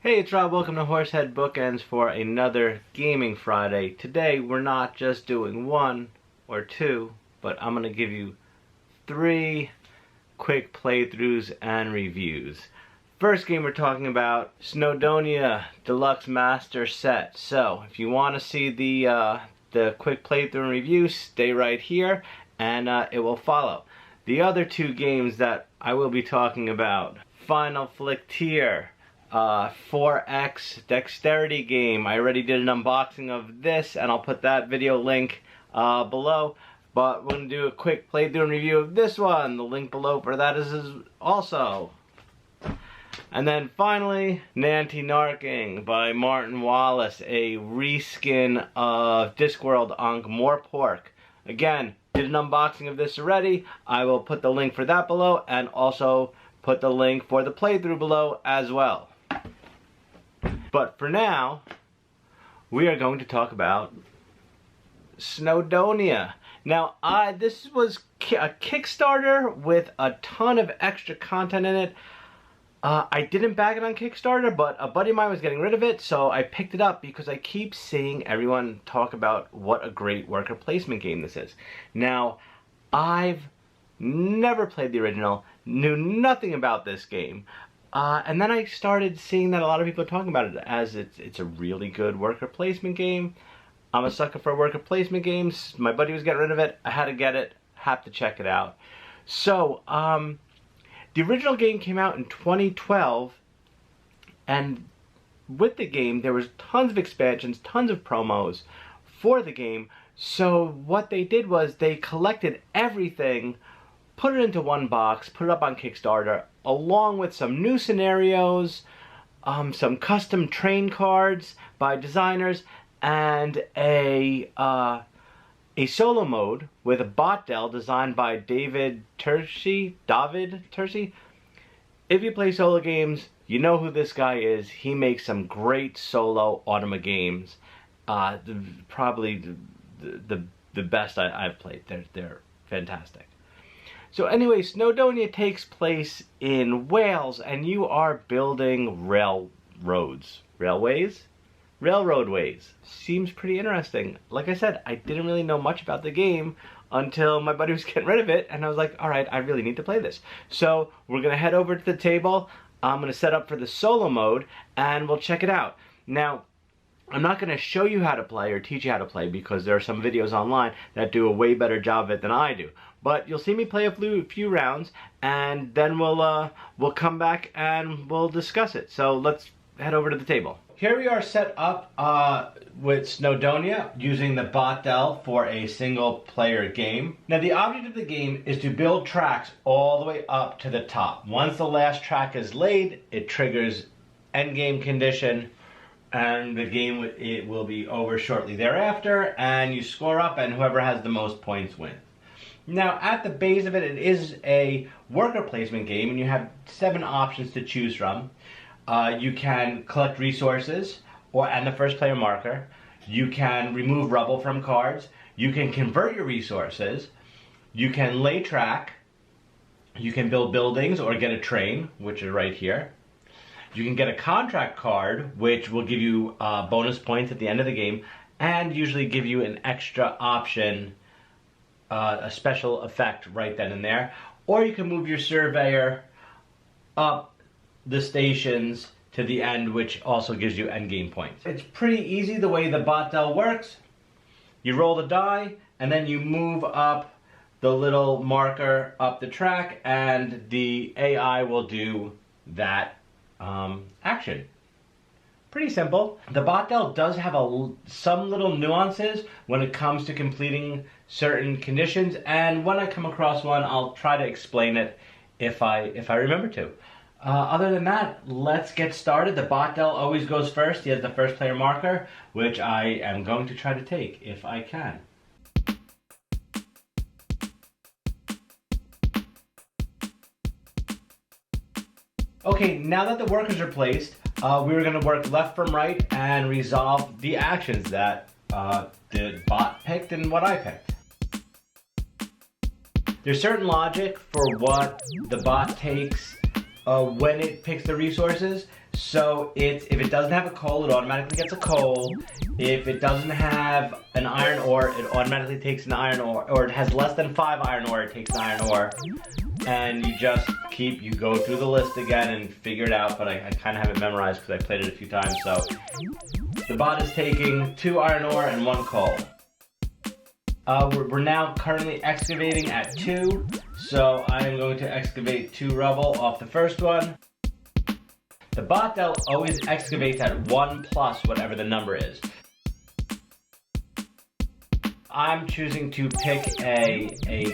Hey, it's Rob. Welcome to Horsehead Bookends for another Gaming Friday. Today, we're not just doing one or two, but I'm going to give you 3 quick playthroughs and reviews. First game we're talking about, Snowdonia Deluxe Master Set. So, if you want to see the quick playthrough and review, stay right here, and it will follow. The other 2 games that I will be talking about, Final Flictier, 4X dexterity game. I already did an unboxing of this and I'll put that video link below, but we're going to do a quick playthrough and review of this one. The link below for that is also. And then finally, Nanty Narking by Martin Wallace, a reskin of Discworld Ankh Morpork. Again, did an unboxing of this already. I will put the link for that below and also put the link for the playthrough below as well. But for now, we are going to talk about Snowdonia. Now, this was a Kickstarter with a ton of extra content in it. I didn't bag it on Kickstarter, but a buddy of mine was getting rid of it, so I picked it up because I keep seeing everyone talk about what a great worker placement game this is. Now, I've never played the original, knew nothing about this game. And then I started seeing that a lot of people are talking about it as it's a really good worker placement game. I'm a sucker for worker placement games. My buddy was getting rid of it. I had to get it. Have to check it out. So, the original game came out in 2012. And with the game, there was tons of expansions, tons of promos for the game. So what they did was they collected everything, put it into one box, put it up on Kickstarter, along with some new scenarios, some custom train cards by designers, and a solo mode with a bot del designed by David Turczi. If you play solo games, you know who this guy is. He makes some great solo Automa games. Probably the best I've played. They're fantastic. So anyway, Snowdonia takes place in Wales, and you are building railroadways? Seems pretty interesting. Like I said, I didn't really know much about the game until my buddy was getting rid of it, and I was like, alright, I really need to play this. So we're going to head over to the table. I'm going to set up for the solo mode, and we'll check it out. Now, I'm not going to show you how to play or teach you how to play because there are some videos online that do a way better job of it than I do. But you'll see me play a few rounds, and then we'll come back and we'll discuss it. So let's head over to the table. Here we are set up with Snowdonia using the bot del for a single player game. Now the object of the game is to build tracks all the way up to the top. Once the last track is laid, it triggers endgame condition, and the game it will be over shortly thereafter, and you score up, and whoever has the most points wins. Now, at the base of it, it is a worker placement game, and you have 7 options to choose from. You can collect resources, and the first player marker. You can remove rubble from cards. You can convert your resources. You can lay track. You can build buildings or get a train, which is right here. You can get a contract card, which will give you bonus points at the end of the game, and usually give you an extra option, a special effect right then and there. Or you can move your surveyor up the stations to the end, which also gives you endgame points. It's pretty easy the way the bot del works. You roll the die, and then you move up the little marker up the track, and the AI will do that action. Pretty simple. The bot del does have some little nuances when it comes to completing certain conditions, and when I come across one, I'll try to explain it if I remember to. Other than that, let's get started. The bot del always goes first. He has the first player marker, which I am going to try to take if I can. Okay, now that the workers are placed, we're going to work left from right and resolve the actions that the bot picked and what I picked. There's certain logic for what the bot takes when it picks the resources. So if it doesn't have a coal, it automatically gets a coal. If it doesn't have an iron ore, it automatically takes an iron ore. Or it has less than 5 iron ore, it takes an iron ore. And you just you go through the list again and figure it out, but I kind of have it memorized because I played it a few times. So the bot is taking 2 iron ore and 1 coal. We're now currently excavating at 2, so I am going to excavate 2 rubble off the first one. The bot though always excavates at 1 plus whatever the number is. I'm choosing to pick a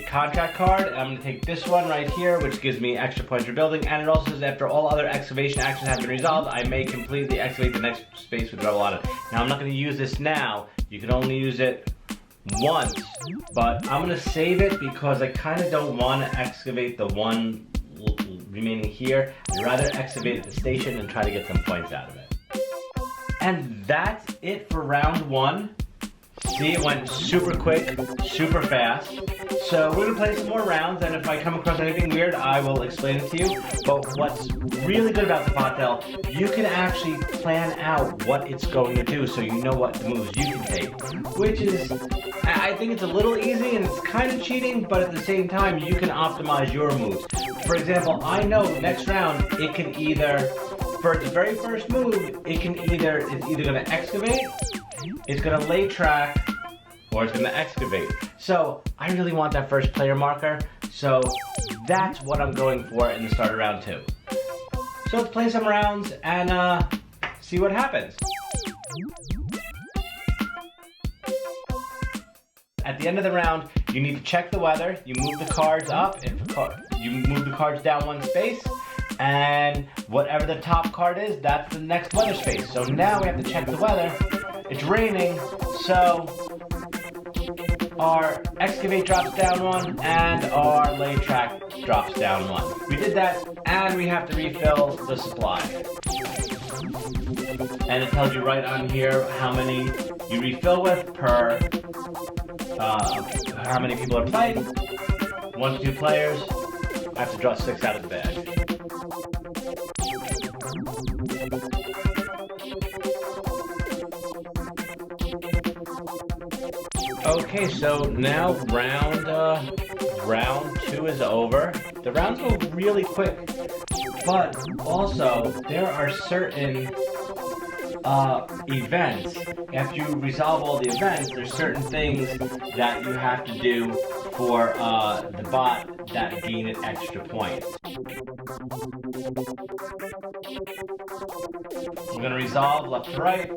contract card. I'm going to take this one right here, which gives me extra points for building, and it also says after all other excavation actions have been resolved, I may completely excavate the next space with rubble on it. Now I'm not going to use this now. You can only use it once, but I'm going to save it because I kind of don't want to excavate the one remaining here. I'd rather excavate at the station and try to get some points out of it. And that's it for round 1. See, it went super quick, super fast. So we're gonna play some more rounds, and if I come across anything weird, I will explain it to you. But what's really good about the Botel, you can actually plan out what it's going to do so you know what moves you can take. Which is, I think it's a little easy and it's kind of cheating, but at the same time, you can optimize your moves. For example, I know next round, it can either, for its very first move, it's either gonna excavate, it's gonna lay track, or it's gonna excavate. So I really want that first player marker, so that's what I'm going for in the start of round 2. So let's play some rounds and see what happens. At the end of the round, you need to check the weather. You move the cards up, you move the cards down 1 space, and whatever the top card is, that's the next weather space. So now we have to check the weather. It's raining, so our excavate drops down 1 and our lay track drops down 1. We did that, and we have to refill the supply. And it tells you right on here how many you refill with per how many people are playing. 1 to 2 players. I have to draw 6 out of the bag. Okay, so now round 2 is over. The rounds go really quick, but also there are certain events. After you resolve all the events, there's certain things that you have to do for the bot that gain an extra point. We're going to resolve left to right.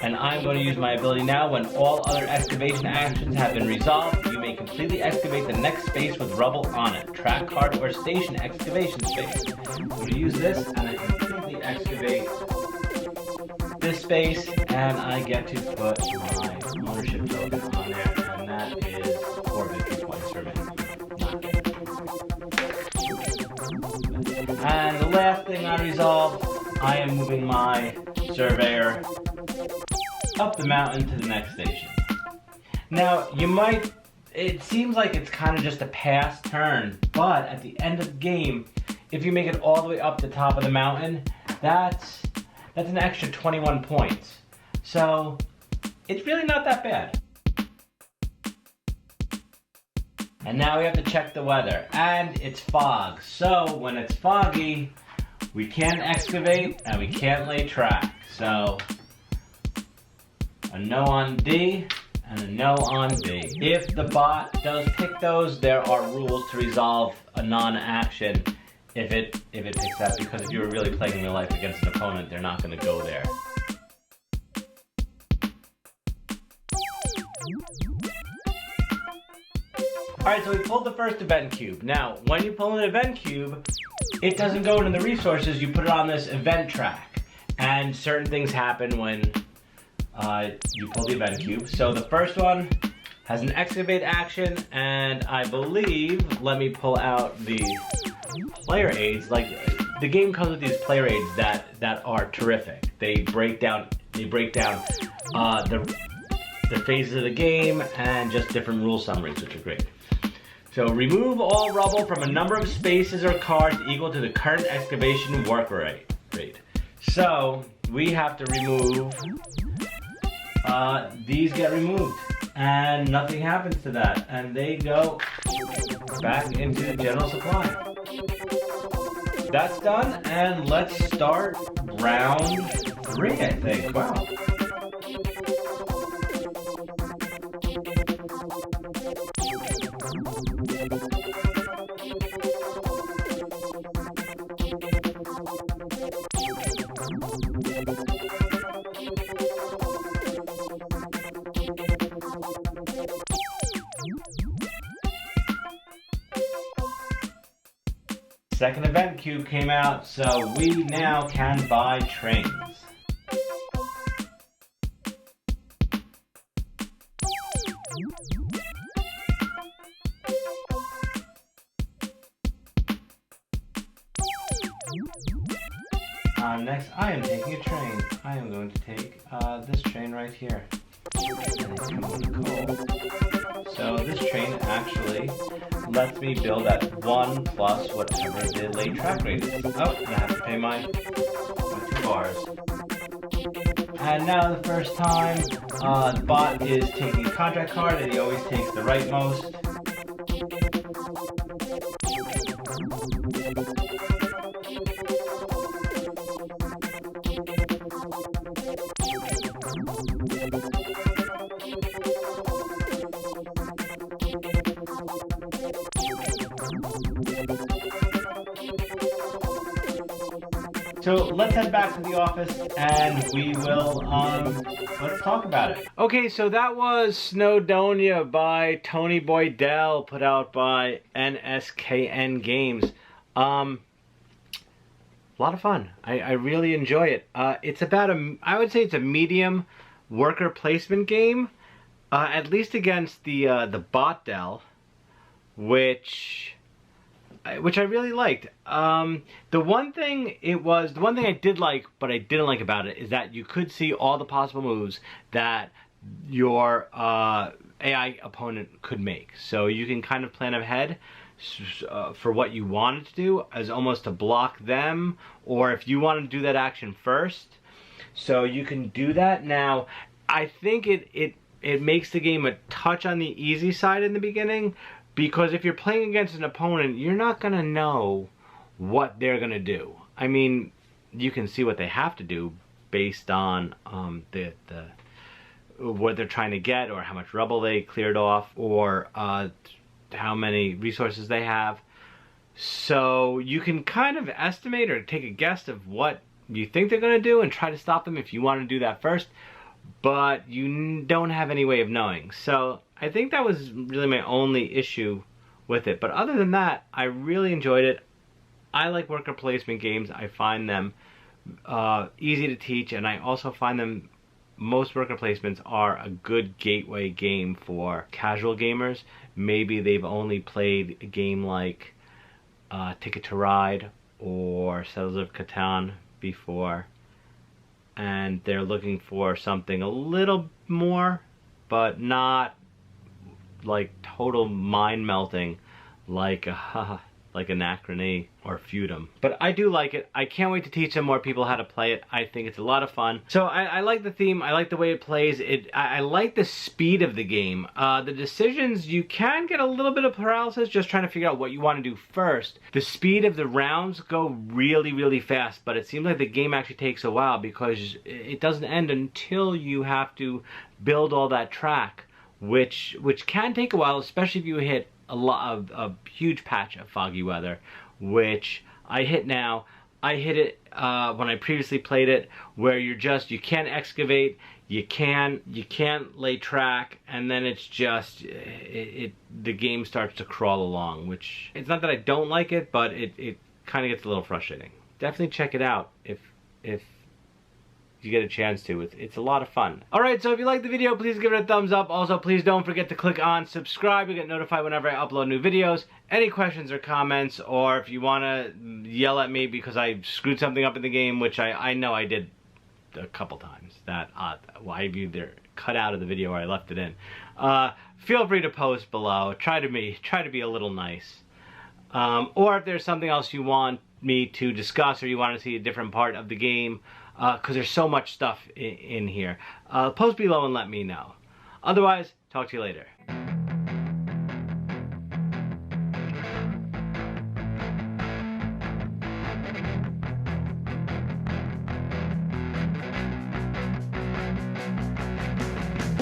And I'm going to use my ability now. When all other excavation actions have been resolved, you may completely excavate the next space with rubble on it. Track card or station excavation space. I'm going to use this and I completely excavate this space, and I get to put my ownership token on there, and that is 4 victory points for me. And the last thing I resolved, I am moving my surveyor up the mountain to the next station. Now, it seems like it's kind of just a pass turn, but at the end of the game, if you make it all the way up the top of the mountain, that's an extra 21 points. So, it's really not that bad. And now we have to check the weather, and it's fog. So, when it's foggy, we can't excavate and we can't lay track. So, a no on D and a no on B. If the bot does pick those, there are rules to resolve a non-action if it picks that, because if you were really playing real life against an opponent, they're not going to go there. Alright, so we pulled the first event cube. Now, when you pull an event cube, it doesn't go into the resources, you put it on this event track. And certain things happen when you pull the event cube. So the first one has an excavate action, and I believe, let me pull out the player aids. Like, the game comes with these player aids that are terrific. They break down the phases of the game and just different rule summaries, which are great. So remove all rubble from a number of spaces or cards equal to the current excavation work rate. So we have to remove, these get removed and nothing happens to that. And they go back into the general supply. That's done, and let's start round 3, I think. Wow. Second event cube came out, so we now can buy trains. Next, I am taking a train. I am going to take this train right here. So this train actually lets me build at 1 plus whatever the late track rate is. Oh, and I have to pay my 2 bars. And now the first time, the bot is taking a contract card, and he always takes the rightmost. So let's head back to the office and we will, let's talk about it. Okay, so that was Snowdonia by Tony Boydell, put out by NSKN Games. A lot of fun. I really enjoy it. It's about I would say it's a medium worker placement game, at least against the Boardgames, which I really liked. The one thing I did like, but I didn't like about it, is that you could see all the possible moves that your AI opponent could make. So you can kind of plan ahead for what you wanted to do, as almost to block them, or if you want to do that action first. So you can do that. Now, I think it makes the game a touch on the easy side in the beginning, because if you're playing against an opponent, you're not going to know what they're going to do. I mean, you can see what they have to do based on what they're trying to get, or how much rubble they cleared off, or how many resources they have. So you can kind of estimate or take a guess of what you think they're going to do and try to stop them if you want to do that first, but you don't have any way of knowing. So I think that was really my only issue with it. But other than that, I really enjoyed it. I like worker placement games. I find them easy to teach, and I also find them, most worker placements are a good gateway game for casual gamers. Maybe they've only played a game like Ticket to Ride or Settlers of Catan before, and they're looking for something a little more, but not like total mind melting like Anachrony or Feudum. But I do like it. I can't wait to teach some more people how to play it. I think it's a lot of fun. So I like the theme. I like the way it plays. I like the speed of the game. The decisions, you can get a little bit of paralysis just trying to figure out what you want to do first. The speed of the rounds go really, really fast, but it seems like the game actually takes a while because it doesn't end until you have to build all that track, which can take a while, especially if you hit a huge patch of foggy weather, which I hit now. I hit it when I previously played it, where you can't excavate, you can't lay track, and then it's just the game starts to crawl along, which it's not that I don't like it, but it kind of gets a little frustrating. Definitely check it out if you get a chance to. It's a lot of fun. Alright, so if you like the video, please give it a thumbs up. Also, please don't forget to click on subscribe to get notified whenever I upload new videos. Any questions or comments, or if you want to yell at me because I screwed something up in the game, which I know I did a couple times, that I either cut out of the video or I left it in. feel free to post below. Try to be a little nice. Or if there's something else you want me to discuss, or you want to see a different part of the game, because there's so much stuff in here, post below and let me know. Otherwise, talk to you later.